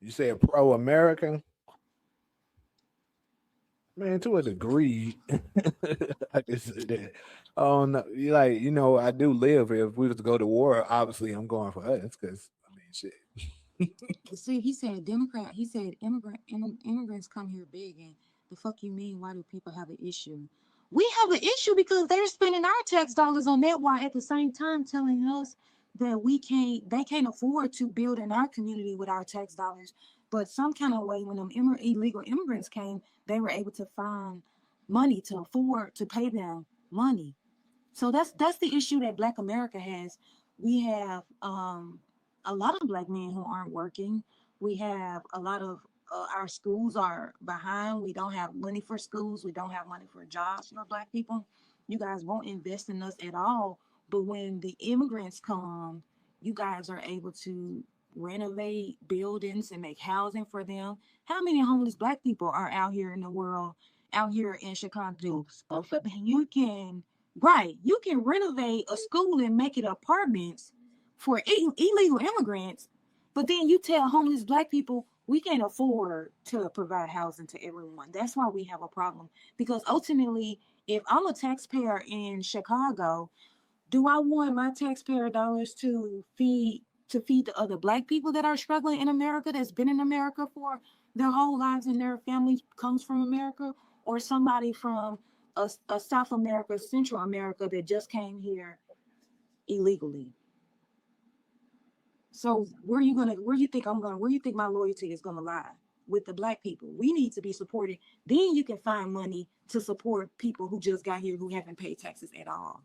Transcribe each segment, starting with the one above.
You say a pro-American, man, to a degree. I can say that. Oh no, I do live here. If we was to go to war, obviously I'm going for us because I mean, shit. See, he said Democrat. He said immigrants come here big, and the fuck you mean? Why do people have an issue? We have an issue because they're spending our tax dollars on that, while at the same time telling us that we can't. They can't afford to build in our community with our tax dollars. But some kind of way, when them illegal immigrants came, they were able to find money to afford to pay them money. So that's the issue that Black America has. We have a lot of Black men who aren't working. We have a lot of our schools are behind. We don't have money for schools. We don't have money for jobs for Black people. You guys won't invest in us at all. But when the immigrants come, you guys are able to renovate buildings and make housing for them. How many homeless Black people are out here in the world, out here in Chicago? You can Right. You can renovate a school and make it apartments for illegal immigrants, but then you tell homeless Black people we can't afford to provide housing to everyone. That's why we have a problem. Because ultimately, if I'm a taxpayer in Chicago, do I want my taxpayer dollars to feed the other Black people that are struggling in America, that's been in America for their whole lives and their family comes from America, or somebody from a South America, Central America that just came here illegally? So where you think my loyalty is gonna lie? With the Black people, we need to be supported. Then you can find money to support people who just got here who haven't paid taxes at all.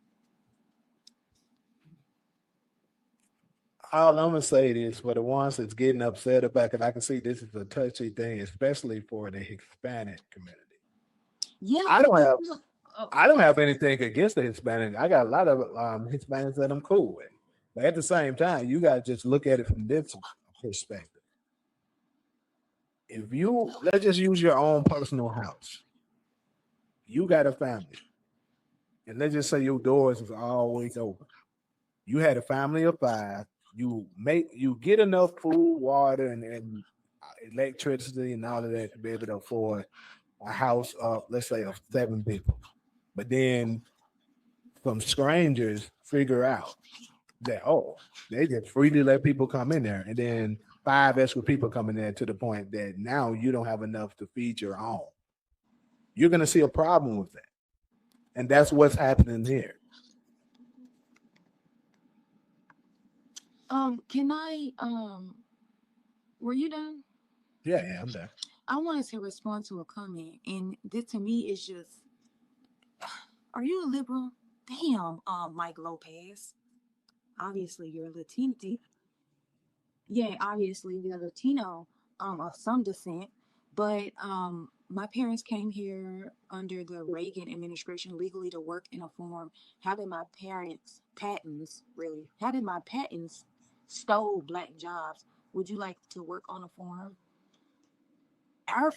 All I'm gonna say is for the ones that's getting upset about it, I can see this is a touchy thing, especially for the Hispanic community. Yeah, I don't have uh, I don't have anything against the Hispanic. I got a lot of Hispanics that I'm cool with. But at the same time, you gotta just look at it from this perspective. If you let's just use your own personal house. You got a family, and let's just say your doors is always open. You had a family of five. You get enough food, water, and electricity and all of that to be able to afford a house of let's say of seven people. But then some strangers figure out that they just freely let people come in there, and then five extra people come in there to the point that now you don't have enough to feed your own. You're gonna see a problem with that, and that's what's happening here. can I were you done? Yeah, yeah, I'm there. I wanted to respond to a comment, and this to me is just, are you a liberal? Damn, Mike Lopez. Obviously, you're Latino. Yeah, obviously you're Latino, of some descent. But my parents came here under the Reagan administration legally to work in a farm. How did my parents' patents really? How did my patents stole Black jobs? Would you like to work on a farm? Our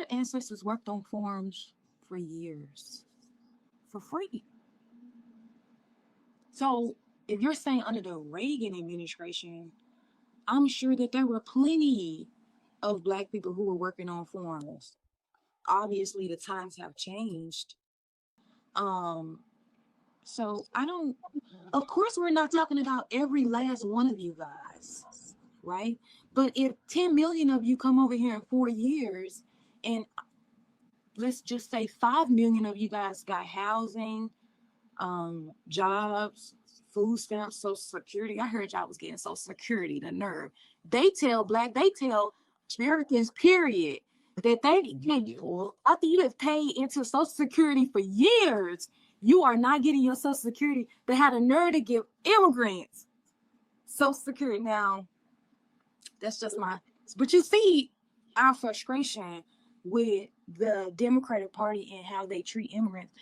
ancestors worked on farms for years for free. So if you're saying under the Reagan administration, I'm sure that there were plenty of Black people who were working on farms. Obviously, the times have changed. Um, so I don't. Of course, we're not talking about every last one of you guys, right? But if 10 million of you come over here in 4 years, and let's just say 5 million of you guys got housing, jobs, food stamps, social security. I heard y'all was getting social security, the nerve. They tell Americans, period, that after you have paid into social security for years, you are not getting your social security. They had a nerve to give immigrants social security. Now, that's just my, but you see our frustration with the Democratic Party and how they treat immigrants.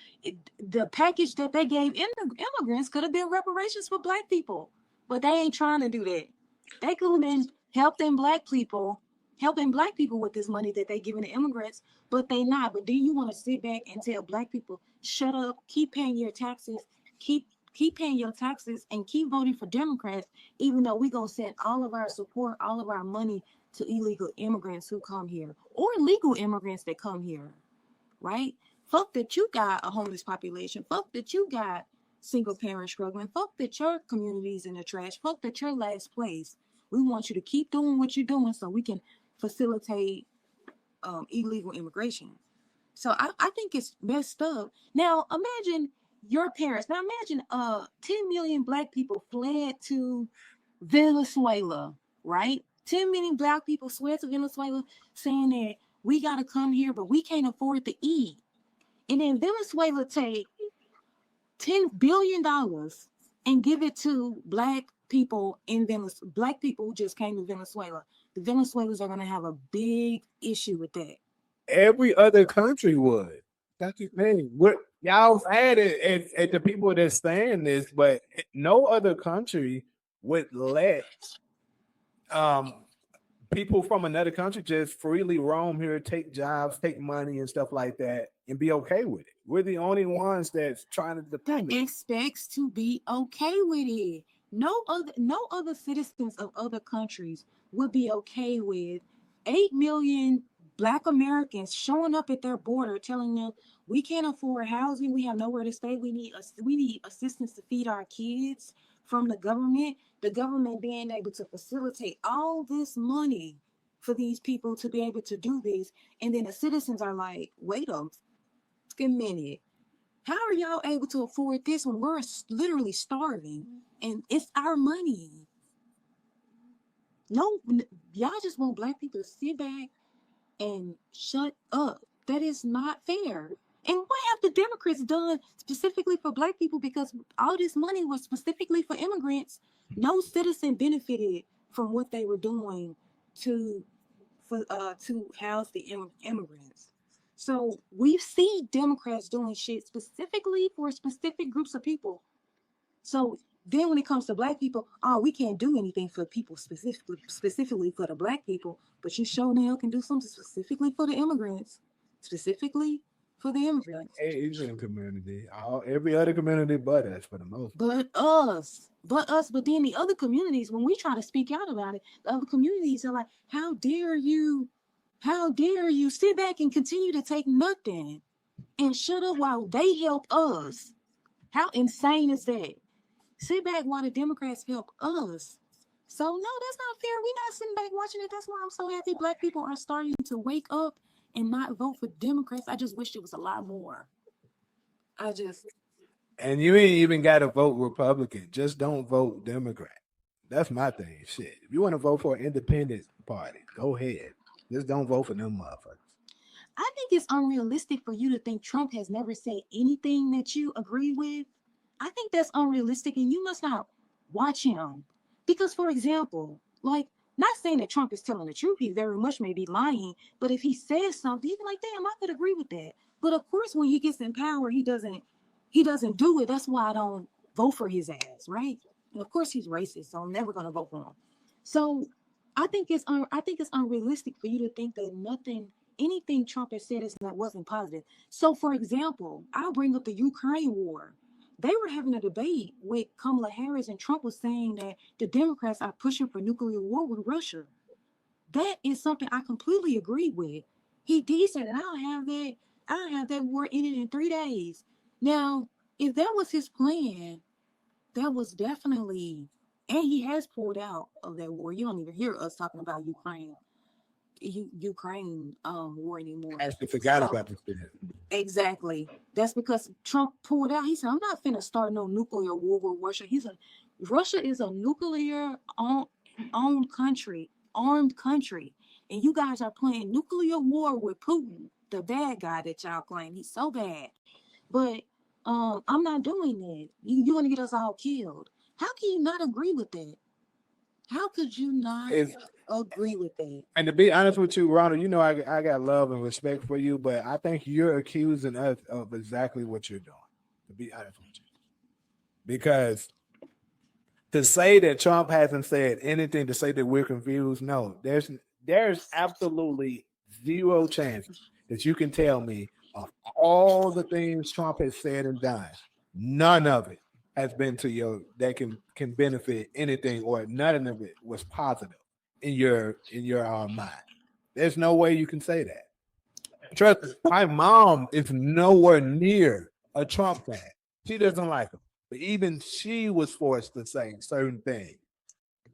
The package that they gave immigrants could have been reparations for Black people, but they ain't trying to do that. They could have been helping Black people with this money that they giving to immigrants, but they not. But do you want to sit back and tell Black people, shut up, keep paying your taxes, keep keep paying your taxes and keep voting for Democrats, even though we're going to send all of our support, all of our money to illegal immigrants who come here or legal immigrants that come here, right? Fuck that you got a homeless population. Fuck that you got single parents struggling. Fuck that your community's in the trash. Fuck that your last place. We want you to keep doing what you're doing so we can facilitate illegal immigration. So I think it's messed up. Now imagine your parents. Now imagine 10 million black people fled to Venezuela, right? 10 million black people fled to Venezuela saying that we gotta come here, but we can't afford to eat. And then Venezuela take $10 billion and give it to black people in Venezuela. Black people who just came to Venezuela. The Venezuelans are gonna have a big issue with that. Every other country would. That's the thing. What y'all mad at the people that's saying this, but no other country would let people from another country just freely roam here, take jobs, take money and stuff like that, and be okay with it. We're the only ones that's trying to defend it. Expects to be okay with it. No other citizens of other countries would be okay with 8 million Black Americans showing up at their border telling them we can't afford housing, we have nowhere to stay, we need assistance to feed our kids from the government being able to facilitate all this money for these people to be able to do this, and then the citizens are like, wait a minute, how are y'all able to afford this when we're literally starving and it's our money? No, y'all just want black people to sit back and shut up. That is not fair. And what have the Democrats done specifically for black people? Because all this money was specifically for immigrants. No citizen benefited from what they were doing to house the immigrants. So we see Democrats doing shit specifically for specific groups of people. So then when it comes to black people, we can't do anything for people specifically for the black people, but you sure now can do something specifically for the immigrants. Specifically for the immigrants. Asian community. Every other community but us for the most part. But then the other communities, when we try to speak out about it, the other communities are like, how dare you sit back and continue to take nothing and shut up while they help us? How insane is that? Sit back while the Democrats help us. So no, that's not fair. We're not sitting back watching it. That's why I'm so happy black people are starting to wake up and not vote for Democrats. I just wish it was a lot more. And you ain't even got to vote Republican. Just don't vote Democrat. That's my thing. Shit. If you want to vote for an independent party, go ahead. Just don't vote for them motherfuckers. I think it's unrealistic for you to think Trump has never said anything that you agree with. I think that's unrealistic, and you must not watch him. Because, for example, like, not saying that Trump is telling the truth, he very much may be lying, but if he says something, you can like, damn, I could agree with that. But of course, when he gets in power, he doesn't do it. That's why I don't vote for his ass, right? And of course, he's racist, so I'm never gonna vote for him. So I think it's unrealistic for you to think that anything Trump has said wasn't positive. So, for example, I'll bring up the Ukraine war. They were having a debate with Kamala Harris, and Trump was saying that the Democrats are pushing for nuclear war with Russia. That is something I completely agree with. He said that I'll have that war ended in 3 days. Now, if that was his plan, that was definitely, and he has pulled out of that war. You don't even hear us talking about Ukraine war anymore. I actually forgot about this. Exactly. That's because Trump pulled out. He said, I'm not finna start no nuclear war with Russia. Russia is a nuclear armed country. And you guys are playing nuclear war with Putin, the bad guy that y'all claim. He's so bad. But I'm not doing that. You want to get us all killed. How can you not agree with that? How could you not agree with that? And to be honest with you, Ronald, you know I got love and respect for you, but I think you're accusing us of exactly what you're doing, to be honest with you. Because to say that Trump hasn't said anything, to say that we're confused, no, there's absolutely zero chance that you can tell me of all the things Trump has said and done, none of it has been to your that can benefit anything, or none of it was positive in your mind. There's no way you can say that. Trust me, my mom is nowhere near a Trump fan. She doesn't like him. But even she was forced to say certain things.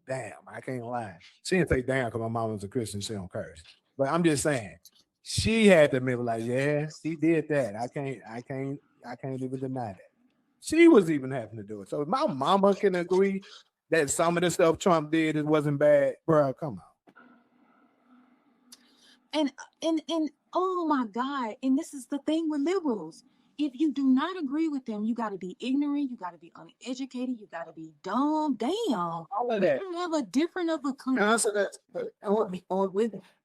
Damn, I can't lie. She didn't say damn because my mom was a Christian. She don't curse. But I'm just saying, she had to admit like, yeah, she did that. I can't even deny that. She was even having to do it. So if my mama can agree that some of the stuff Trump did it wasn't bad, bro, come on. And oh my God, and this is the thing with liberals. If you do not agree with them, you got to be ignorant, you got to be uneducated, you got to be dumb. Damn. All of that. You have a different of a Answer that. or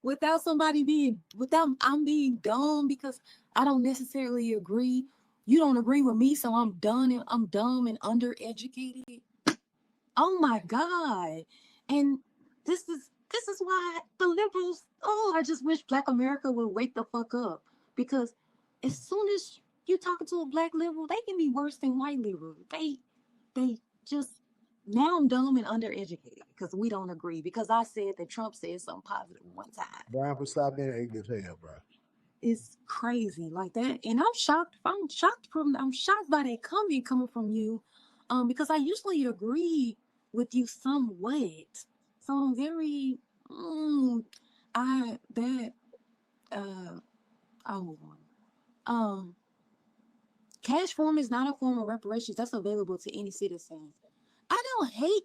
without somebody being without I'm being dumb because I don't necessarily agree. You don't agree with me, so I'm dumb and undereducated. Oh my God. And this is why the liberals, oh, I just wish Black America would wake the fuck up. Because as soon as you talking to a Black liberal, they can be worse than white liberals. They just now I'm dumb and undereducated because we don't agree. Because I said that Trump said something positive one time. Brian for stop being ignorant as hell, bro. It's crazy like that. And I'm shocked by that comment coming from you. Because I usually agree with you somewhat. So I'm very I that oh cash form is not a form of reparations that's available to any citizen. I don't hate